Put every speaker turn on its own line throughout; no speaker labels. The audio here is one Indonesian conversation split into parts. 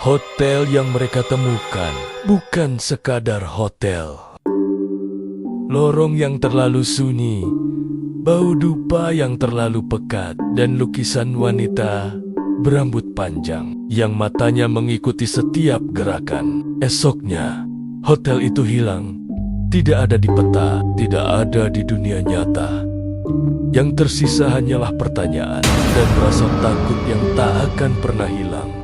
Hotel yang mereka temukan bukan sekadar hotel. Lorong yang terlalu sunyi, bau dupa yang terlalu pekat, dan lukisan wanita berambut panjang yang matanya mengikuti setiap gerakan. Esoknya, hotel itu hilang. Tidak ada di peta, tidak ada di dunia nyata. Yang tersisa hanyalah pertanyaan dan rasa takut yang tak akan pernah hilang.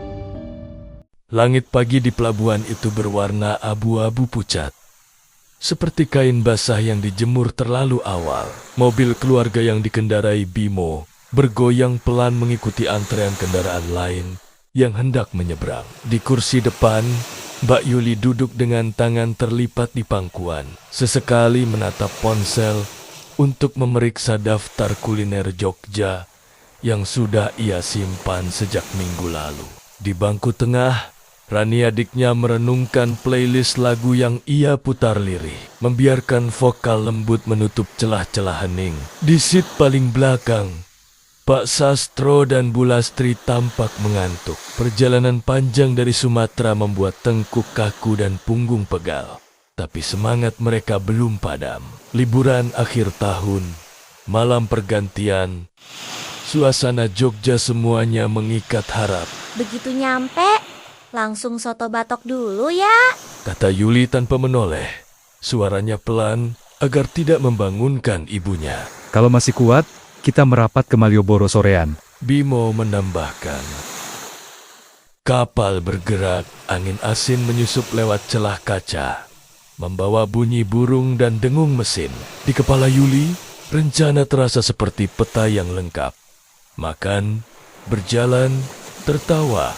Langit pagi di pelabuhan itu berwarna abu-abu pucat, seperti kain basah yang dijemur terlalu awal. Mobil keluarga yang dikendarai Bimo bergoyang pelan mengikuti antrean kendaraan lain yang hendak menyeberang. Di kursi depan, Mbak Yuli duduk dengan tangan terlipat di pangkuan, sesekali menatap ponsel untuk memeriksa daftar kuliner Jogja yang sudah ia simpan sejak minggu lalu. Di bangku tengah, Rani adiknya merenungkan playlist lagu yang ia putar lirih, membiarkan vokal lembut menutup celah-celah hening. Di seat paling belakang, Pak Sastro dan Bu Lastri tampak mengantuk. Perjalanan panjang dari Sumatera membuat tengkuk kaku dan punggung pegal. Tapi semangat mereka belum padam. Liburan akhir tahun, malam pergantian, suasana Jogja semuanya mengikat harap.
Begitu nyampe, langsung soto batok dulu ya,
Kata Yuli tanpa menoleh. Suaranya pelan agar tidak membangunkan ibunya.
Kalau masih kuat, kita merapat ke Malioboro sorean.
Bimo menambahkan. Kapal bergerak, angin asin menyusup lewat celah kaca, membawa bunyi burung dan dengung mesin. Di kepala Yuli, rencana terasa seperti peta yang lengkap. Makan, berjalan, tertawa,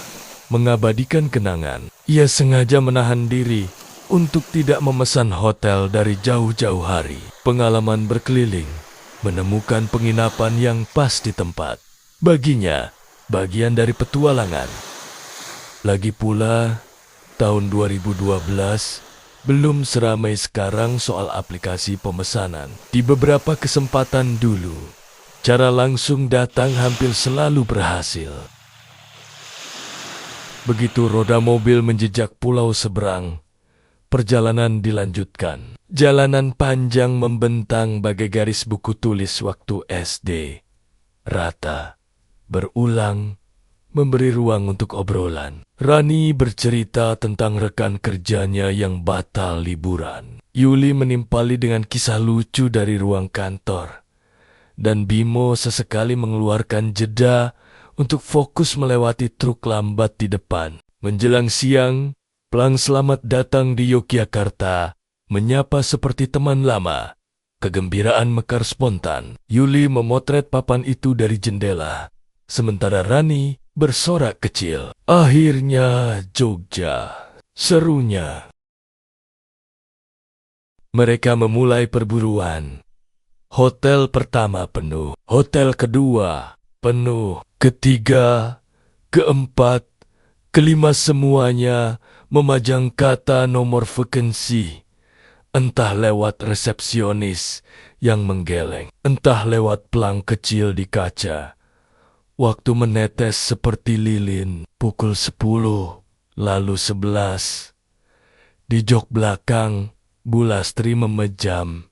mengabadikan kenangan. Ia sengaja menahan diri untuk tidak memesan hotel dari jauh-jauh hari. Pengalaman berkeliling, menemukan penginapan yang pas di tempat. Baginya, bagian dari petualangan. Lagi pula, tahun 2012 belum seramai sekarang soal aplikasi pemesanan. Di beberapa kesempatan dulu, cara langsung datang hampir selalu berhasil. Begitu roda mobil menjejak pulau seberang, perjalanan dilanjutkan. Jalanan panjang membentang bagai garis buku tulis waktu SD. Rata, berulang, memberi ruang untuk obrolan. Rani bercerita tentang rekan kerjanya yang batal liburan. Yuli menimpali dengan kisah lucu dari ruang kantor. Dan Bimo sesekali mengeluarkan jeda untuk fokus melewati truk lambat di depan. Menjelang siang, pelang selamat datang di Yogyakarta, menyapa seperti teman lama. Kegembiraan mekar spontan. Yuli memotret papan itu dari jendela, sementara Rani bersorak kecil. Akhirnya Jogja, serunya. Mereka memulai perburuan. Hotel pertama penuh, hotel kedua penuh, ketiga, keempat, kelima semuanya memajang kata nomor vacancy. Entah lewat resepsionis yang menggeleng, entah lewat pelang kecil di kaca. Waktu menetes seperti lilin, pukul 10, lalu 11. Di jok belakang, Bu Lastri memejam.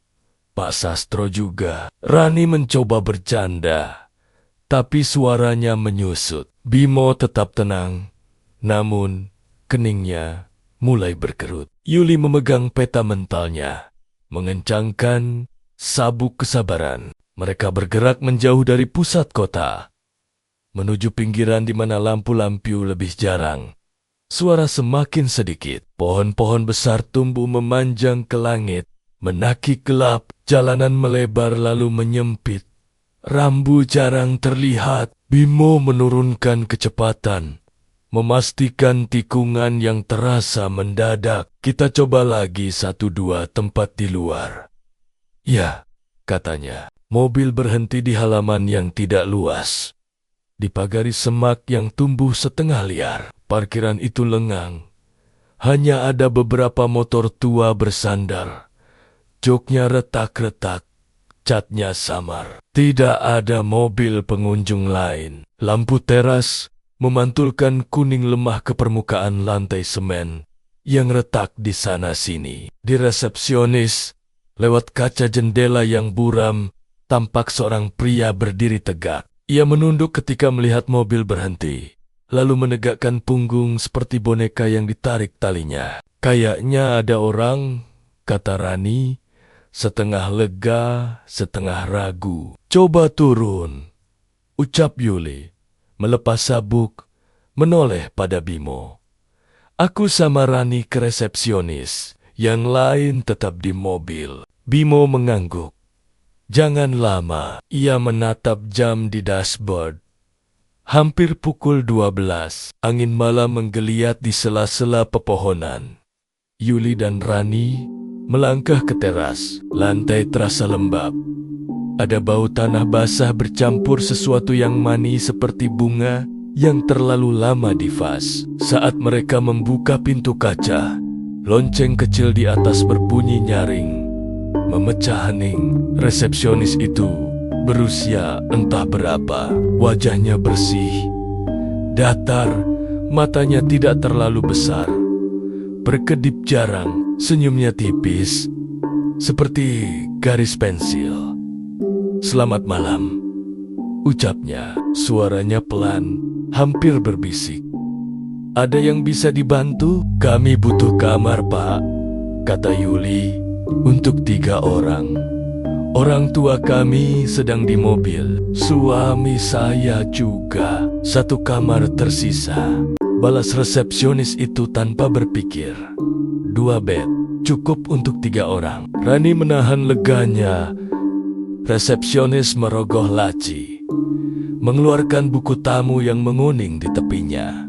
Pak Sastro juga. Rani mencoba bercanda, tapi suaranya menyusut. Bimo tetap tenang, namun keningnya mulai berkerut. Yuli memegang peta mentalnya, mengencangkan sabuk kesabaran. Mereka bergerak menjauh dari pusat kota, menuju pinggiran di mana lampu-lampu lebih jarang. Suara semakin sedikit. Pohon-pohon besar tumbuh memanjang ke langit, menaki gelap. Jalanan melebar lalu menyempit. Rambu jarang terlihat. Bimo menurunkan kecepatan, memastikan tikungan yang terasa mendadak. Kita coba lagi 1-2 tempat di luar. Ya, katanya. Mobil berhenti di halaman yang tidak luas, dipagari semak yang tumbuh setengah liar. Parkiran itu lengang. Hanya ada beberapa motor tua bersandar. Joknya retak-retak, catnya samar. Tidak ada mobil pengunjung lain. Lampu teras memantulkan kuning lemah ke permukaan lantai semen yang retak di sana-sini. Di resepsionis, lewat kaca jendela yang buram, tampak seorang pria berdiri tegak. Ia menunduk ketika melihat mobil berhenti, lalu menegakkan punggung seperti boneka yang ditarik talinya. Kayaknya ada orang, kata Rani, setengah lega, setengah ragu. Coba turun, ucap Yuli, melepas sabuk, menoleh pada Bimo. Aku sama Rani ke resepsionis, yang lain tetap di mobil. Bimo mengangguk. Jangan lama, ia menatap jam di dashboard. Hampir pukul 12, angin malam menggeliat di sela-sela pepohonan. Yuli dan Rani melangkah ke teras, lantai terasa lembab. Ada bau tanah basah bercampur sesuatu yang manis seperti bunga yang terlalu lama di vas. Saat mereka membuka pintu kaca, lonceng kecil di atas berbunyi nyaring, memecah hening. Resepsionis itu berusia entah berapa, wajahnya bersih, datar, matanya tidak terlalu besar, berkedip jarang, senyumnya tipis, seperti garis pensil. Selamat malam, ucapnya, suaranya pelan, hampir berbisik. Ada yang bisa dibantu? Kami butuh kamar, Pak, kata Yuli, untuk 3 orang. Orang tua kami sedang di mobil. Suami saya juga. 1 kamar tersisa. Balas resepsionis itu tanpa berpikir. 2 bed, cukup untuk 3 orang. Rani menahan leganya. Resepsionis merogoh laci, mengeluarkan buku tamu yang menguning di tepinya.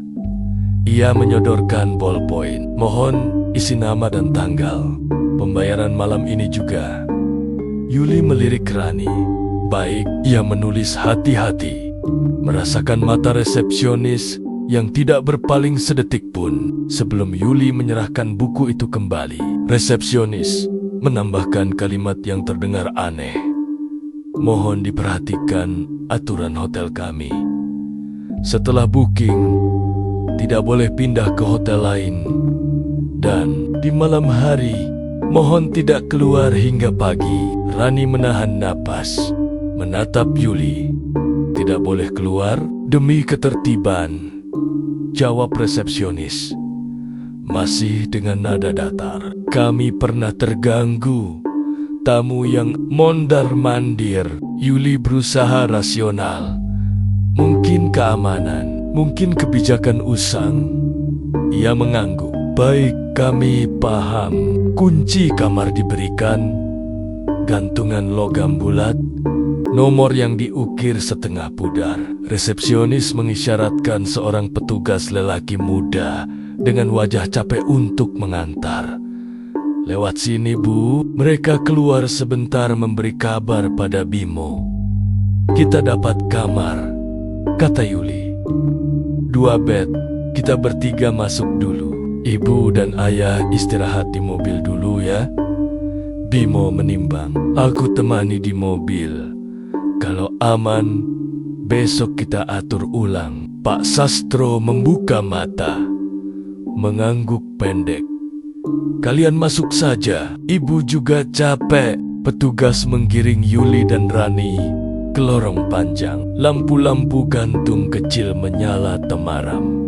Ia menyodorkan ballpoint. Mohon isi nama dan tanggal. Pembayaran malam ini juga. Yuli melirik Rani. Baik, ia menulis hati-hati. Merasakan mata resepsionis yang tidak berpaling sedetik pun sebelum Yuli menyerahkan buku itu kembali. Resepsionis menambahkan kalimat yang terdengar aneh. Mohon diperhatikan aturan hotel kami. Setelah booking, tidak boleh pindah ke hotel lain. Dan di malam hari, mohon tidak keluar hingga pagi. Rani menahan napas, menatap Yuli. Tidak boleh keluar demi ketertiban, jawab resepsionis. Masih dengan nada datar. Kami pernah terganggu. Tamu yang mondar-mandir. Yuli berusaha rasional. Mungkin keamanan, mungkin kebijakan usang. Ia mengangguk. Baik, kami paham. Kunci kamar diberikan. Gantungan logam bulat. Nomor yang diukir setengah pudar. Resepsionis mengisyaratkan seorang petugas lelaki muda dengan wajah capek untuk mengantar. Lewat sini, Bu. Mereka keluar sebentar memberi kabar pada Bimo. Kita dapat kamar, kata Yuli. 2 bed, kita bertiga masuk dulu. Ibu dan ayah istirahat di mobil dulu ya. Bimo menimbang. Aku temani di mobil. Kalau aman, besok kita atur ulang. Pak Sastro membuka mata, mengangguk pendek. Kalian masuk saja, ibu juga capek. Petugas menggiring Yuli dan Rani ke lorong panjang. Lampu-lampu gantung kecil menyala temaram.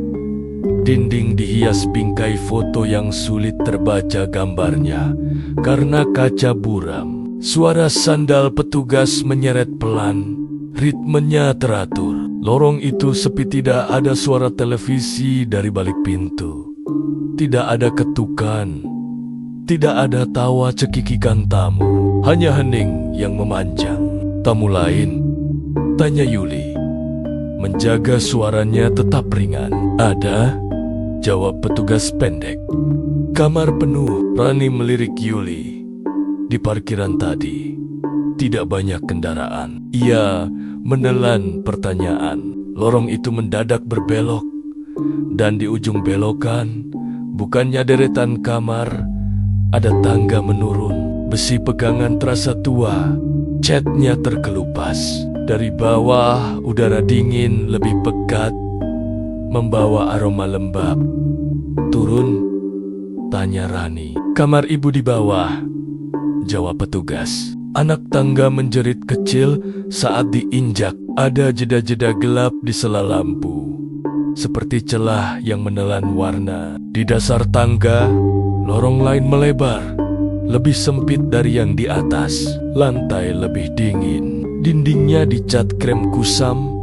Dinding dihias bingkai foto yang sulit terbaca gambarnya karena kaca buram. Suara sandal petugas menyeret pelan, ritmenya teratur. Lorong itu sepi, tidak ada suara televisi dari balik pintu. Tidak ada ketukan, tidak ada tawa cekikikan tamu, hanya hening yang memanjang. Tamu lain? Tanya Yuli, menjaga suaranya tetap ringan. Ada? Jawab petugas pendek. Kamar penuh. Rani melirik Yuli. Di parkiran tadi, tidak banyak kendaraan. Ia menelan pertanyaan. Lorong itu mendadak berbelok, dan di ujung belokan, bukannya deretan kamar, ada tangga menurun. Besi pegangan terasa tua, catnya terkelupas. Dari bawah, udara dingin lebih pekat, membawa aroma lembab. "Turun?" tanya Rani. "Kamar ibu di bawah," jawab petugas. Anak tangga menjerit kecil saat diinjak. Ada jeda-jeda gelap di sela lampu, seperti celah yang menelan warna. Di dasar tangga, lorong lain melebar, lebih sempit dari yang di atas. Lantai lebih dingin. Dindingnya dicat krem kusam.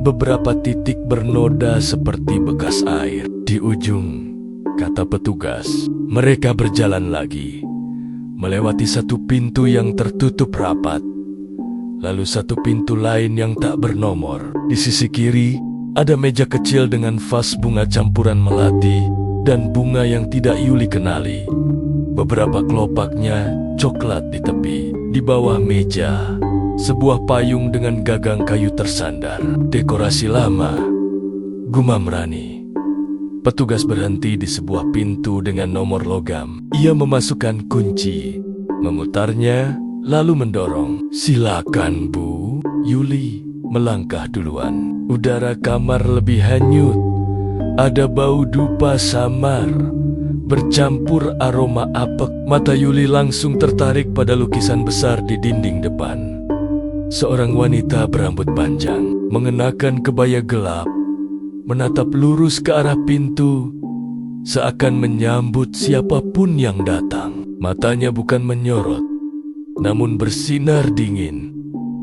Beberapa titik bernoda seperti bekas air. "Di ujung," kata petugas. Mereka berjalan lagi, melewati satu pintu yang tertutup rapat, lalu satu pintu lain yang tak bernomor. Di sisi kiri, ada meja kecil dengan vas bunga campuran melati dan bunga yang tidak Yuli kenali. Beberapa kelopaknya coklat di tepi. Di bawah meja, sebuah payung dengan gagang kayu tersandar. "Dekorasi lama," gumam Rani. Petugas berhenti di sebuah pintu dengan nomor logam. Ia memasukkan kunci, memutarnya, lalu mendorong. "Silakan, Bu." Yuli melangkah duluan. Udara kamar lebih hanyut. Ada bau dupa samar, bercampur aroma apek. Mata Yuli langsung tertarik pada lukisan besar di dinding depan. Seorang wanita berambut panjang, mengenakan kebaya gelap, menatap lurus ke arah pintu, seakan menyambut siapapun yang datang. Matanya bukan menyorot, namun bersinar dingin,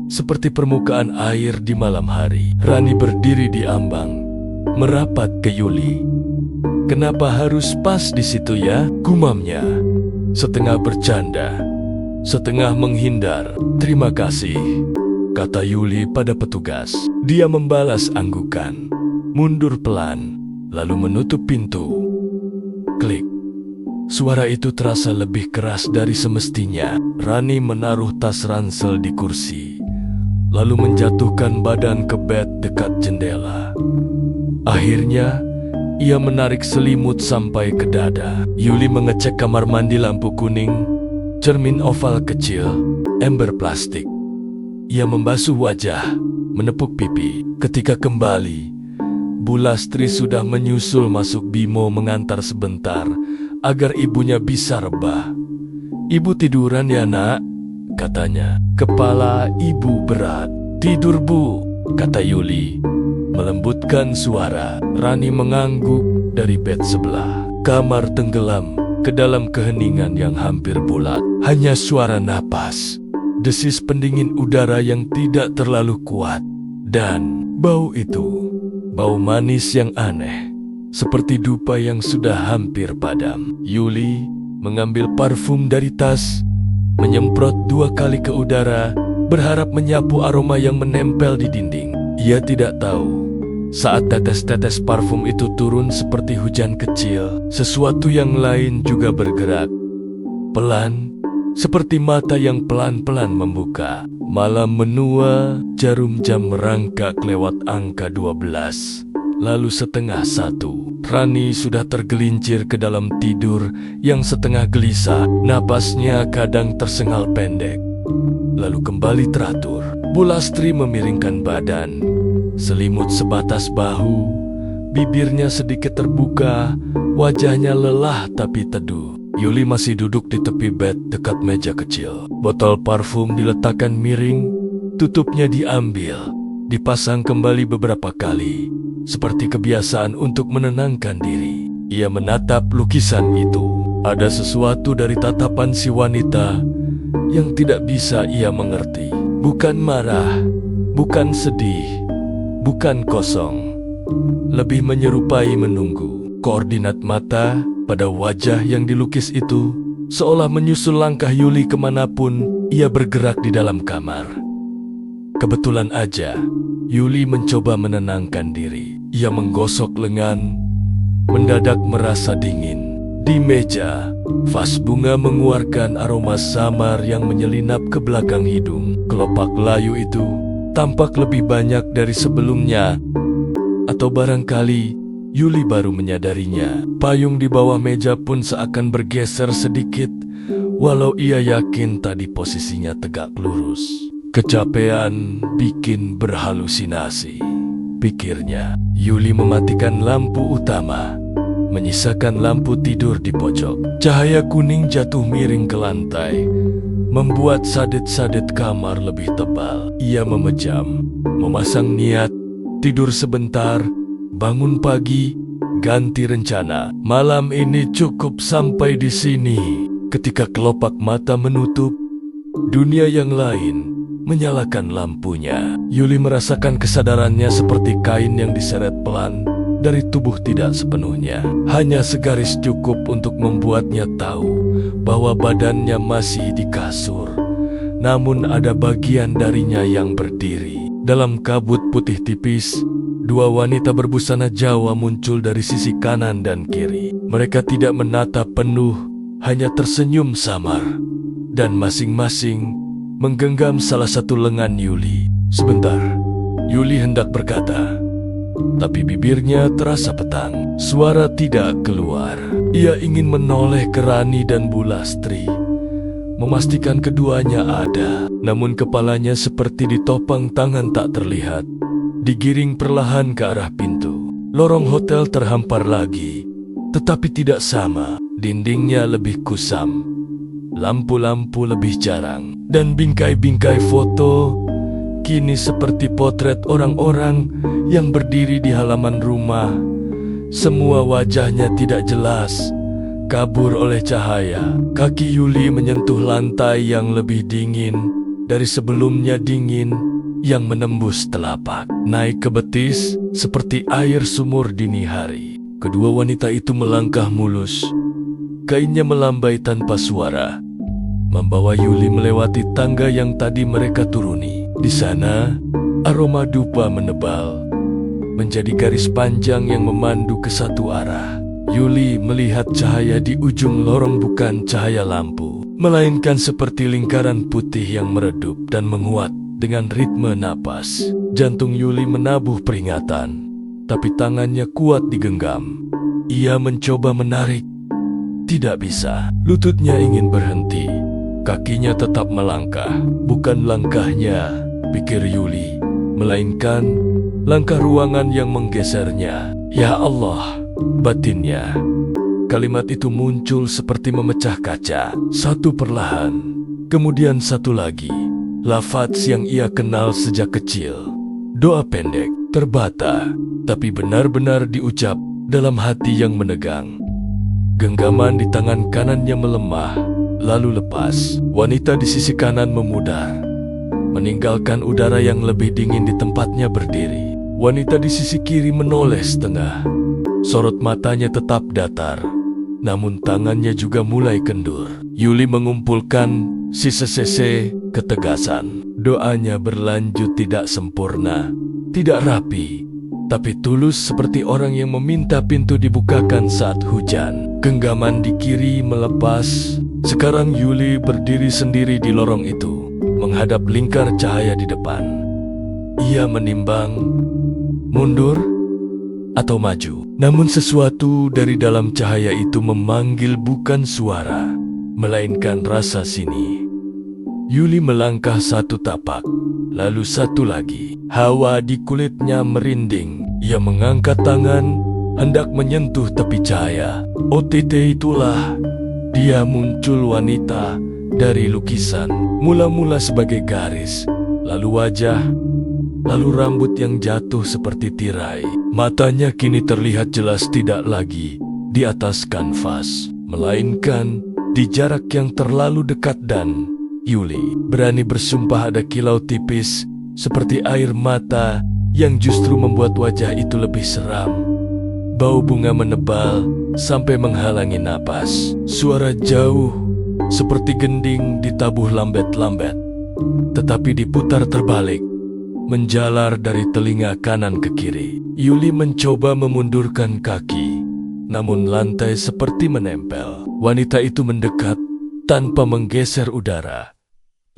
seperti permukaan air di malam hari. Rani berdiri di ambang, merapat ke Yuli. "Kenapa harus pas di situ ya?" gumamnya, setengah bercanda, setengah menghindar. "Terima kasih," kata Yuli pada petugas. Dia membalas anggukan, mundur pelan, lalu menutup pintu. Klik. Suara itu terasa lebih keras dari semestinya. Rani menaruh tas ransel di kursi, lalu menjatuhkan badan ke bed dekat jendela. Akhirnya, ia menarik selimut sampai ke dada. Yuli mengecek kamar mandi lampu kuning, cermin oval kecil, ember plastik. Ia membasuh wajah, menepuk pipi. Ketika kembali, Bu Lastri sudah menyusul masuk bimo mengantar sebentar agar ibunya bisa rebah. "Ibu tiduran ya, Nak?" katanya. Kepala ibu berat. "Tidur, Bu," kata Yuli, melembutkan suara. Rani mengangguk dari bed sebelah. Kamar tenggelam ke dalam keheningan yang hampir bulat. Hanya suara napas, desis pendingin udara yang tidak terlalu kuat, dan bau itu, bau manis yang aneh, seperti dupa yang sudah hampir padam. Yuli mengambil parfum dari tas, menyemprot 2 kali ke udara, berharap menyapu aroma yang menempel di dinding. Ia tidak tahu, saat tetes-tetes parfum itu turun seperti hujan kecil, sesuatu yang lain juga bergerak. Pelan, seperti mata yang pelan-pelan membuka. Malam menua, jarum jam merangkak lewat angka 12. Lalu setengah 1. Rani sudah tergelincir ke dalam tidur yang setengah gelisah. Napasnya kadang tersengal pendek, lalu kembali teratur. Bu Lastri memiringkan badan, selimut sebatas bahu, bibirnya sedikit terbuka, wajahnya lelah tapi teduh. Yuli masih duduk di tepi bed dekat meja kecil. Botol parfum diletakkan miring, tutupnya diambil, dipasang kembali beberapa kali, seperti kebiasaan untuk menenangkan diri. Ia menatap lukisan itu. Ada sesuatu dari tatapan si wanita yang tidak bisa ia mengerti. Bukan marah, bukan sedih, bukan kosong. Lebih menyerupai menunggu. Koordinat mata pada wajah yang dilukis itu seolah menyusul langkah Yuli kemanapun ia bergerak di dalam kamar. Kebetulan aja, Yuli mencoba menenangkan diri. Ia menggosok lengan, mendadak merasa dingin. Di meja, vas bunga mengeluarkan aroma samar yang menyelinap ke belakang hidung. Kelopak layu itu tampak lebih banyak dari sebelumnya, atau barangkali Yuli baru menyadarinya. Payung di bawah meja pun seakan bergeser sedikit, walau ia yakin tadi posisinya tegak lurus. Kecapean bikin berhalusinasi, pikirnya. Yuli mematikan lampu utama, menyisakan lampu tidur di pojok. Cahaya kuning jatuh miring ke lantai, membuat sadet-sadet kamar lebih tebal. Ia memejam, memasang niat, tidur sebentar, bangun pagi, ganti rencana. Malam ini cukup sampai di sini. Ketika kelopak mata menutup, dunia yang lain menyalakan lampunya. Yuli merasakan kesadarannya seperti kain yang diseret pelan dari tubuh tidak sepenuhnya. Hanya segaris cukup untuk membuatnya tahu bahwa badannya masih di kasur. Namun ada bagian darinya yang berdiri. Dalam kabut putih tipis, dua wanita berbusana Jawa muncul dari sisi kanan dan kiri. Mereka tidak menatap penuh, hanya tersenyum samar. Dan masing-masing menggenggam salah satu lengan Yuli. Sebentar, Yuli hendak berkata, tapi bibirnya terasa petang. Suara tidak keluar. Ia ingin menoleh ke Rani dan Bu Lastri, memastikan keduanya ada. Namun kepalanya seperti ditopang tangan tak terlihat, digiring perlahan ke arah pintu. Lorong hotel terhampar lagi, tetapi tidak sama. Dindingnya lebih kusam, lampu-lampu lebih jarang, dan bingkai-bingkai foto kini seperti potret orang-orang yang berdiri di halaman rumah. Semua wajahnya tidak jelas, kabur oleh cahaya. Kaki Yuli menyentuh lantai yang lebih dingin dari sebelumnya, dingin yang menembus telapak, naik ke betis seperti air sumur dini hari. Kedua wanita itu melangkah mulus, kainnya melambai tanpa suara, membawa Yuli melewati tangga yang tadi mereka turuni. Di sana, aroma dupa menebal, menjadi garis panjang yang memandu ke satu arah. Yuli melihat cahaya di ujung lorong, bukan cahaya lampu, melainkan seperti lingkaran putih yang meredup dan menguat dengan ritme napas. Jantung Yuli menabuh peringatan, tapi tangannya kuat digenggam. Ia mencoba menarik, tidak bisa. Lututnya ingin berhenti, kakinya tetap melangkah. Bukan langkahnya, pikir Yuli, melainkan langkah ruangan yang menggesernya. Ya Allah, batinnya. Kalimat itu muncul seperti memecah kaca, satu perlahan, kemudian satu lagi. Lafaz yang ia kenal sejak kecil. Doa pendek, terbata, tapi benar-benar diucap dalam hati yang menegang. Genggaman di tangan kanannya melemah, lalu lepas. Wanita di sisi kanan memudar, meninggalkan udara yang lebih dingin di tempatnya berdiri. Wanita di sisi kiri menoleh setengah. Sorot matanya tetap datar, namun tangannya juga mulai kendur. Yuli mengumpulkan sisa-sisa ketegasan. Doanya berlanjut tidak sempurna, tidak rapi, tapi tulus seperti orang yang meminta pintu dibukakan saat hujan. Genggaman di kiri melepas. Sekarang Yuli berdiri sendiri di lorong itu, menghadap lingkar cahaya di depan. Ia menimbang, mundur atau maju. Namun sesuatu dari dalam cahaya itu memanggil, bukan suara, melainkan rasa sini. Yuli melangkah satu tapak, lalu satu lagi. Hawa di kulitnya merinding. Ia mengangkat tangan, hendak menyentuh tepi cahaya. OTT itulah. Dia muncul, wanita dari lukisan. Mula-mula sebagai garis, lalu wajah, lalu rambut yang jatuh seperti tirai. Matanya kini terlihat jelas, tidak lagi di atas kanvas, melainkan di jarak yang terlalu dekat. Dan Yuli berani bersumpah ada kilau tipis seperti air mata yang justru membuat wajah itu lebih seram. Bau bunga menebal sampai menghalangi napas. Suara jauh seperti gending ditabuh lambat-lambat, tetapi diputar terbalik, menjalar dari telinga kanan ke kiri. Yuli mencoba memundurkan kaki, namun lantai seperti menempel. Wanita itu mendekat tanpa menggeser udara,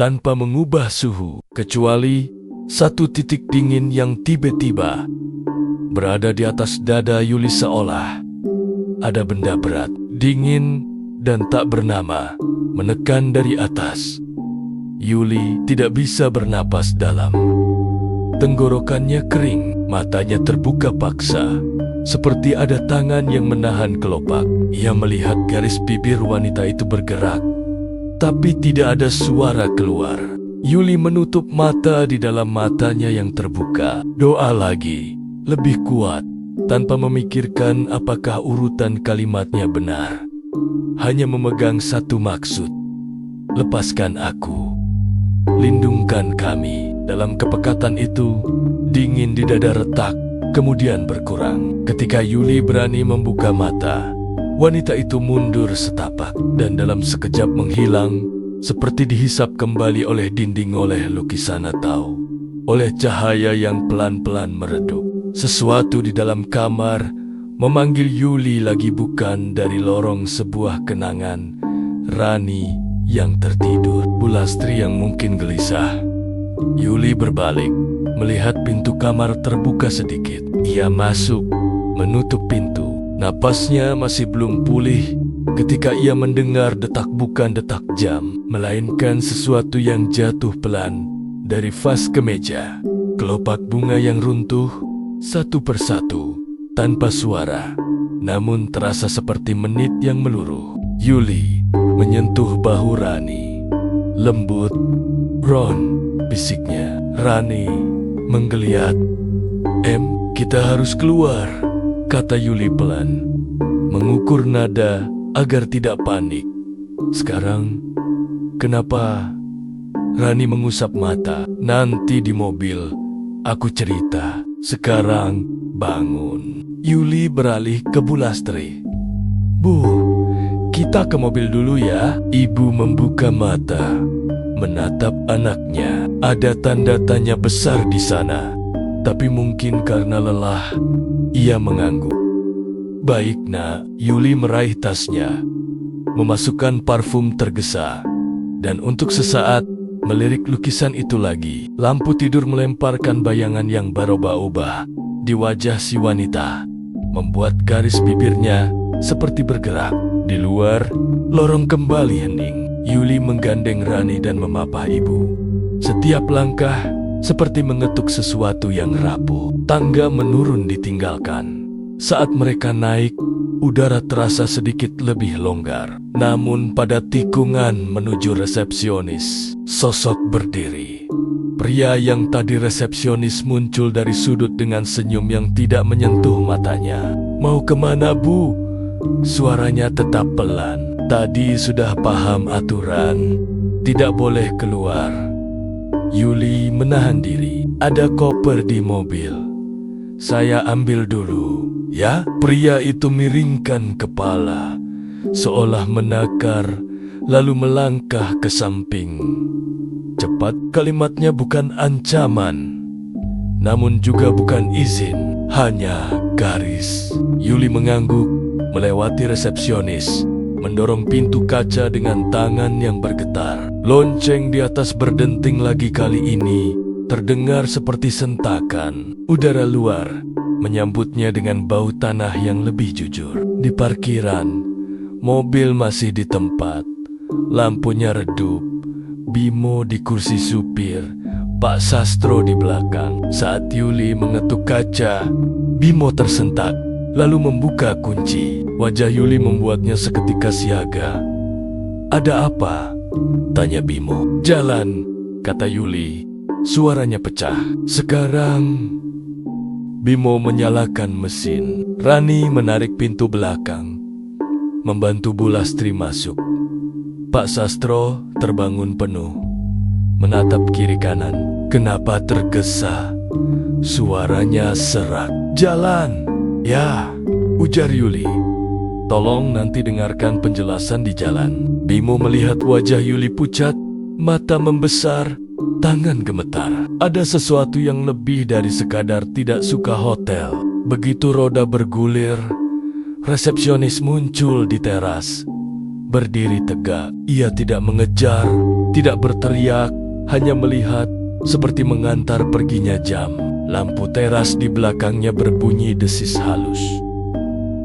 tanpa mengubah suhu, kecuali satu titik dingin yang tiba-tiba berada di atas dada Yuli, seolah ada benda berat, dingin dan tak bernama, menekan dari atas. Yuli tidak bisa bernapas dalam. Tenggorokannya kering, Matanya terbuka paksa, seperti ada tangan yang menahan kelopak. Ia melihat garis bibir wanita itu bergerak, tapi tidak ada suara keluar. Yuli menutup mata di dalam matanya yang terbuka. Doa lagi, lebih kuat, tanpa memikirkan apakah urutan kalimatnya benar. Hanya memegang satu maksud, lepaskan aku, lindungkan kami. Dalam kepekatan itu, dingin di dada retak, kemudian berkurang. Ketika Yuli berani membuka mata, wanita itu mundur setapak dan dalam sekejap menghilang, seperti dihisap kembali oleh dinding, oleh lukisan atau oleh cahaya yang pelan-pelan meredup. Sesuatu di dalam kamar memanggil Yuli lagi, bukan dari lorong sebuah kenangan. Rani yang tertidur, Bulastri yang mungkin gelisah. Yuli berbalik, melihat pintu kamar terbuka sedikit. Ia masuk, menutup pintu. Napasnya masih belum pulih ketika ia mendengar detak, bukan detak jam, melainkan sesuatu yang jatuh pelan dari vas ke meja. Kelopak bunga yang runtuh satu persatu, tanpa suara, namun terasa seperti menit yang meluruh. Yuli menyentuh bahu Rani. Lembut, "Ron," bisiknya. Rani menggeliat. Kita harus keluar," kata Yuli pelan, mengukur nada agar tidak panik. "Sekarang, kenapa?" Rani mengusap mata. "Nanti di mobil, aku cerita. Sekarang, bangun." Yuli beralih ke Bulastri. "Bu, kita ke mobil dulu ya." Ibu membuka mata, menatap anaknya. Ada tanda tanya besar di sana, tapi mungkin karena lelah, ia mengangguk. "Baik nak." Yuli meraih tasnya, memasukkan parfum tergesa, dan untuk sesaat melirik lukisan itu lagi. Lampu tidur melemparkan bayangan yang berubah-ubah di wajah si wanita, membuat garis bibirnya seperti bergerak. Di luar, lorong kembali hening. Yuli menggandeng Rani dan memapah ibu. Setiap langkah seperti mengetuk sesuatu yang rapuh. Tangga menurun ditinggalkan. Saat mereka naik, udara terasa sedikit lebih longgar. Namun pada tikungan menuju resepsionis, sosok berdiri. Pria yang tadi resepsionis muncul dari sudut dengan senyum yang tidak menyentuh matanya. "Mau kemana, Bu?" Suaranya tetap pelan. Tadi sudah paham aturan, tidak boleh keluar. Yuli menahan diri. "Ada koper di mobil. Saya ambil dulu, ya?" Pria itu miringkan kepala, seolah menakar, lalu melangkah ke samping. Cepat, kalimatnya bukan ancaman, namun juga bukan izin, hanya garis. Yuli mengangguk, melewati resepsionis, mendorong pintu kaca dengan tangan yang bergetar. Lonceng di atas berdenting lagi, kali ini terdengar seperti sentakan. Udara luar menyambutnya dengan bau tanah yang lebih jujur. Di parkiran, mobil masih di tempat, lampunya redup. Bimo di kursi supir, Pak Sastro di belakang. Saat Yuli mengetuk kaca, Bimo tersentak, lalu membuka kunci. Wajah Yuli membuatnya seketika siaga. "Ada apa?" tanya Bimo. "Jalan," kata Yuli. Suaranya pecah. "Sekarang..." Bimo menyalakan mesin. Rani menarik pintu belakang, membantu Bulastri masuk. Pak Sastro terbangun penuh, menatap kiri kanan. "Kenapa tergesa?" Suaranya serak. "Jalan." "Ya," ujar Yuli. "Tolong nanti dengarkan penjelasan di jalan." Bimo melihat wajah Yuli pucat, mata membesar, tangan gemetar. Ada sesuatu yang lebih dari sekadar tidak suka hotel. Begitu roda bergulir, resepsionis muncul di teras. Berdiri tegak, ia tidak mengejar, tidak berteriak, hanya melihat, seperti mengantar perginya jam. Lampu teras di belakangnya berbunyi desis halus.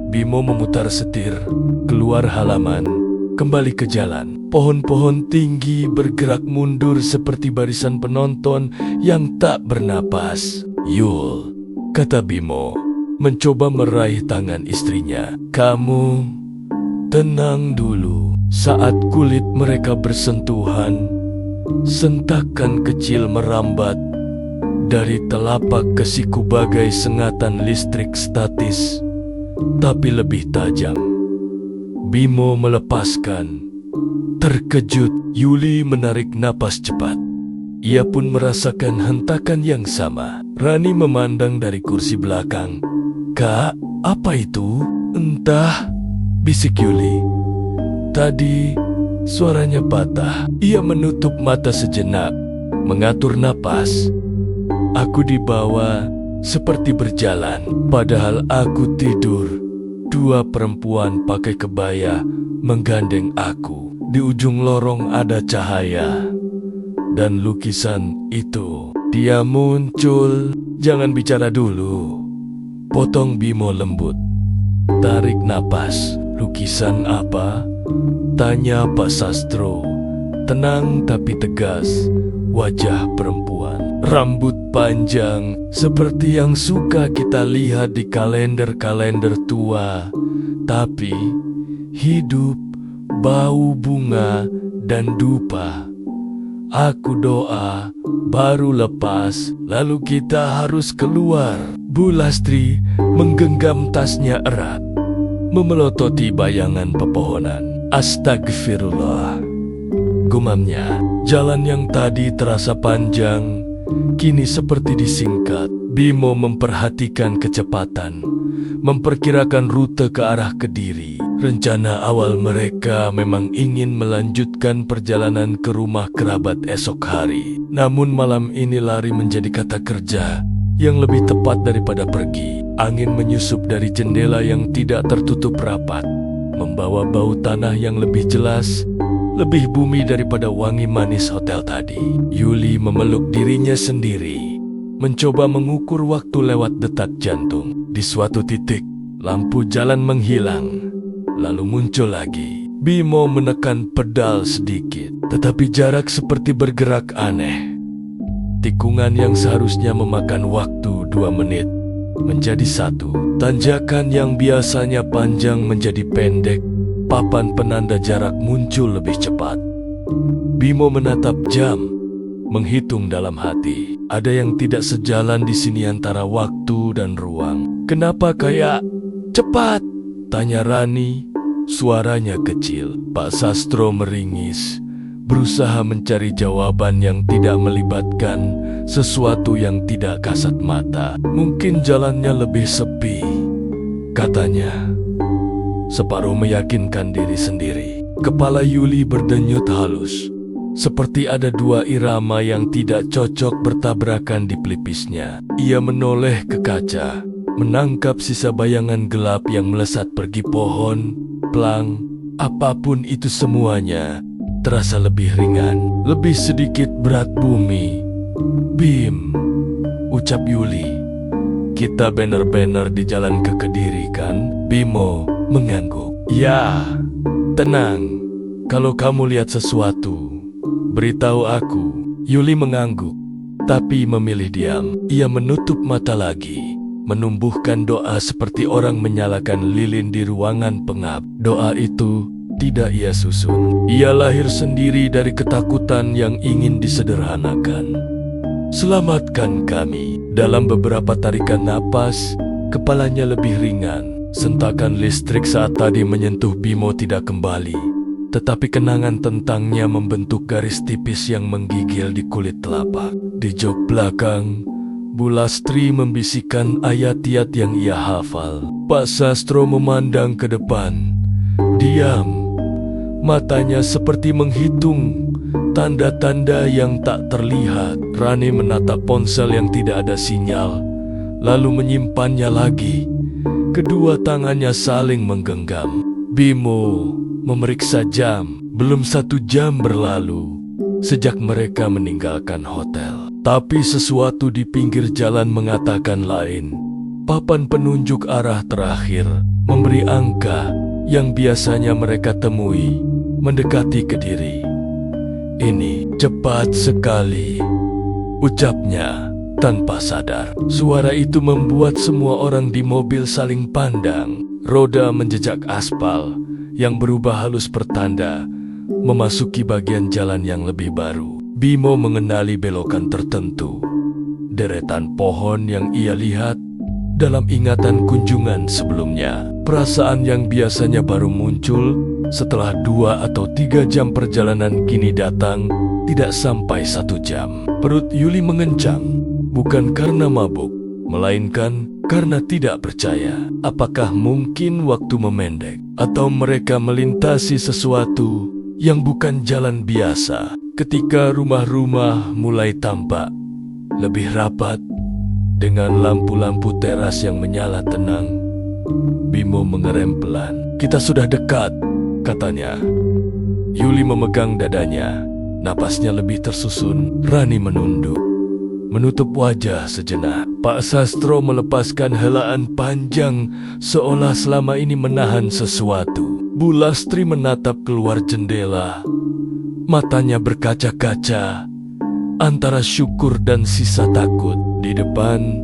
Bimo memutar setir, keluar halaman, kembali ke jalan. Pohon-pohon tinggi bergerak mundur seperti barisan penonton yang tak bernapas. "Yul," kata Bimo, mencoba meraih tangan istrinya. Kamu tenang dulu. Saat kulit mereka bersentuhan, sentakan kecil merambat dari telapak ke siku bagai sengatan listrik statis, tapi lebih tajam. Bimo melepaskan. Terkejut, Yuli menarik napas cepat. Ia pun merasakan hentakan yang sama. Rani memandang dari kursi belakang. Kak, apa itu? Entah, bisik Yuli. Tadi suaranya patah. Ia menutup mata sejenak, mengatur napas. Aku dibawa seperti berjalan, padahal aku tidur. Dua perempuan pakai kebaya menggandeng aku. Di ujung lorong ada cahaya dan lukisan itu. Dia muncul. Jangan bicara dulu, potong Bimo lembut. Tarik napas. Lukisan apa? Tanya Pak Sastro. Tenang tapi tegas. Wajah perempuan, rambut panjang seperti yang suka kita lihat di kalender-kalender tua, tapi hidup, bau bunga dan dupa. Aku doa baru lepas, lalu kita harus keluar. Bu Lastri menggenggam tasnya erat, memelototi bayangan pepohonan. Astagfirullah, gumamnya. Jalan yang tadi terasa panjang, kini seperti disingkat. Bimo memperhatikan kecepatan, memperkirakan rute ke arah Kediri. Rencana awal mereka memang ingin melanjutkan perjalanan ke rumah kerabat esok hari. Namun malam ini lari menjadi kata kerja yang lebih tepat daripada pergi. Angin menyusup dari jendela yang tidak tertutup rapat, membawa bau tanah yang lebih jelas, lebih bumi daripada wangi manis hotel tadi. Yuli memeluk dirinya sendiri, mencoba mengukur waktu lewat detak jantung. Di suatu titik, lampu jalan menghilang, lalu muncul lagi. Bimo menekan pedal sedikit, tetapi jarak seperti bergerak aneh. Tikungan yang seharusnya memakan waktu 2 menit menjadi 1. Tanjakan yang biasanya panjang menjadi pendek. Papan penanda jarak muncul lebih cepat. Bimo menatap jam, menghitung dalam hati. Ada yang tidak sejalan di sini antara waktu dan ruang. Kenapa kayak cepat? Tanya Rani, suaranya kecil. Pak Sastro meringis, berusaha mencari jawaban yang tidak melibatkan sesuatu yang tidak kasat mata. Mungkin jalannya lebih sepi, katanya. Separuh meyakinkan diri sendiri. Kepala Yuli berdenyut halus, seperti ada 2 irama yang tidak cocok bertabrakan di pelipisnya. Ia menoleh ke kaca, menangkap sisa bayangan gelap yang melesat pergi pohon, plang, apapun itu semuanya terasa lebih ringan, lebih sedikit berat bumi. Bim, ucap Yuli. Kita bener-bener di jalan ke Kediri kan? Bimo mengangguk. Ya, tenang. Kalau kamu lihat sesuatu, beritahu aku. Yuli mengangguk, tapi memilih diam. Ia menutup mata lagi, menumbuhkan doa seperti orang menyalakan lilin di ruangan pengap. Doa itu tidak ia susun. Ia lahir sendiri dari ketakutan yang ingin disederhanakan. Selamatkan kami. Dalam beberapa tarikan napas, kepalanya lebih ringan. Sentakan listrik saat tadi menyentuh Bimo tidak kembali, tetapi kenangan tentangnya membentuk garis tipis yang menggigil di kulit telapak. Di jok belakang, Bu Lastri membisikkan ayat-ayat yang ia hafal. Pak Sastro memandang ke depan, diam. Matanya seperti menghitung tanda-tanda yang tak terlihat. Rani menatap ponsel yang tidak ada sinyal, lalu menyimpannya lagi. Kedua tangannya saling menggenggam. Bimo memeriksa jam. Belum 1 jam berlalu sejak mereka meninggalkan hotel. Tapi sesuatu di pinggir jalan mengatakan lain. Papan penunjuk arah terakhir memberi angka yang biasanya mereka temui mendekati Kediri. Ini cepat sekali, ucapnya. Tanpa sadar, suara itu membuat semua orang di mobil saling pandang. Roda menjejak aspal yang berubah halus pertanda memasuki bagian jalan yang lebih baru. Bimo mengenali belokan tertentu, deretan pohon yang ia lihat dalam ingatan kunjungan sebelumnya. Perasaan yang biasanya baru muncul setelah 2 atau 3 jam perjalanan kini datang tidak sampai 1 jam. Perut Yuli mengencang, bukan karena mabuk, melainkan karena tidak percaya. Apakah mungkin waktu memendek, atau mereka melintasi sesuatu yang bukan jalan biasa? Ketika rumah-rumah mulai tampak lebih rapat dengan lampu-lampu teras yang menyala tenang, Bimo mengerem pelan. "Kita sudah dekat," katanya. Yuli memegang dadanya, napasnya lebih tersusun. Rani menunduk, menutup wajah sejenak. Pak Sastro melepaskan helaan panjang seolah selama ini menahan sesuatu. Bu Lastri menatap keluar jendela. Matanya berkaca-kaca antara syukur dan sisa takut. Di depan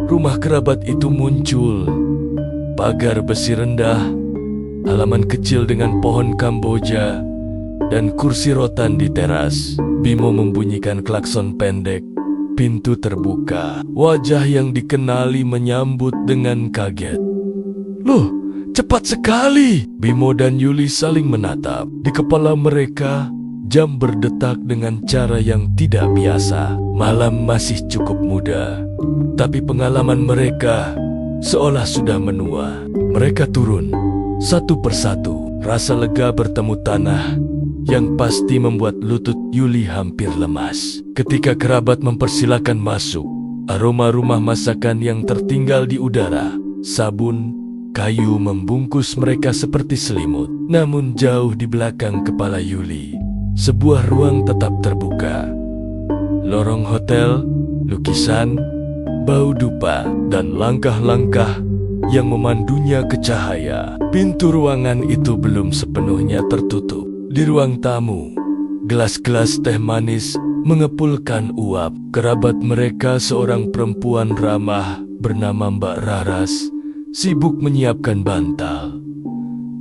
rumah kerabat itu muncul pagar besi rendah, halaman kecil dengan pohon kamboja, dan kursi rotan di teras. Bimo membunyikan klakson pendek. Pintu terbuka. Wajah yang dikenali menyambut dengan kaget. "Loh, cepat sekali!" Bimo dan Yuli saling menatap. Di kepala mereka, jam berdetak dengan cara yang tidak biasa. Malam masih cukup muda, tapi pengalaman mereka seolah sudah menua. Mereka turun, satu persatu. Rasa lega bertemu tanah yang pasti membuat lutut Yuli hampir lemas. Ketika kerabat mempersilakan masuk, aroma rumah masakan yang tertinggal di udara, sabun, kayu membungkus mereka seperti selimut. Namun jauh di belakang kepala Yuli, sebuah ruang tetap terbuka. Lorong hotel, lukisan, bau dupa, dan langkah-langkah yang memandunya ke cahaya. Pintu ruangan itu belum sepenuhnya tertutup. Di ruang tamu, gelas-gelas teh manis mengepulkan uap. Kerabat mereka, seorang perempuan ramah bernama Mbak Raras, sibuk menyiapkan bantal.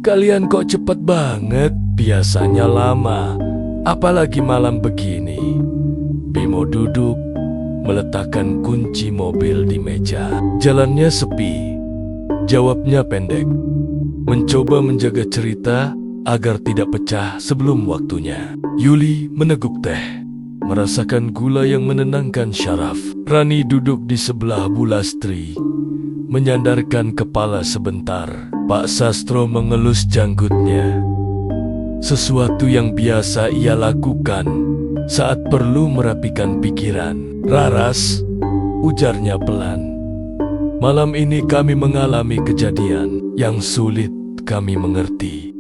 "Kalian kok cepat banget? Biasanya lama, apalagi malam begini." Bimo duduk, meletakkan kunci mobil di meja. Jalannya sepi, jawabnya pendek, mencoba menjaga cerita agar tidak pecah sebelum waktunya. Yuli meneguk teh, merasakan gula yang menenangkan syaraf. Rani duduk di sebelah Bu Lastri, menyandarkan kepala sebentar. Pak Sastro mengelus janggutnya. Sesuatu yang biasa ia lakukan saat perlu merapikan pikiran. "Raras," ujarnya pelan, "malam ini kami mengalami kejadian yang sulit kami mengerti.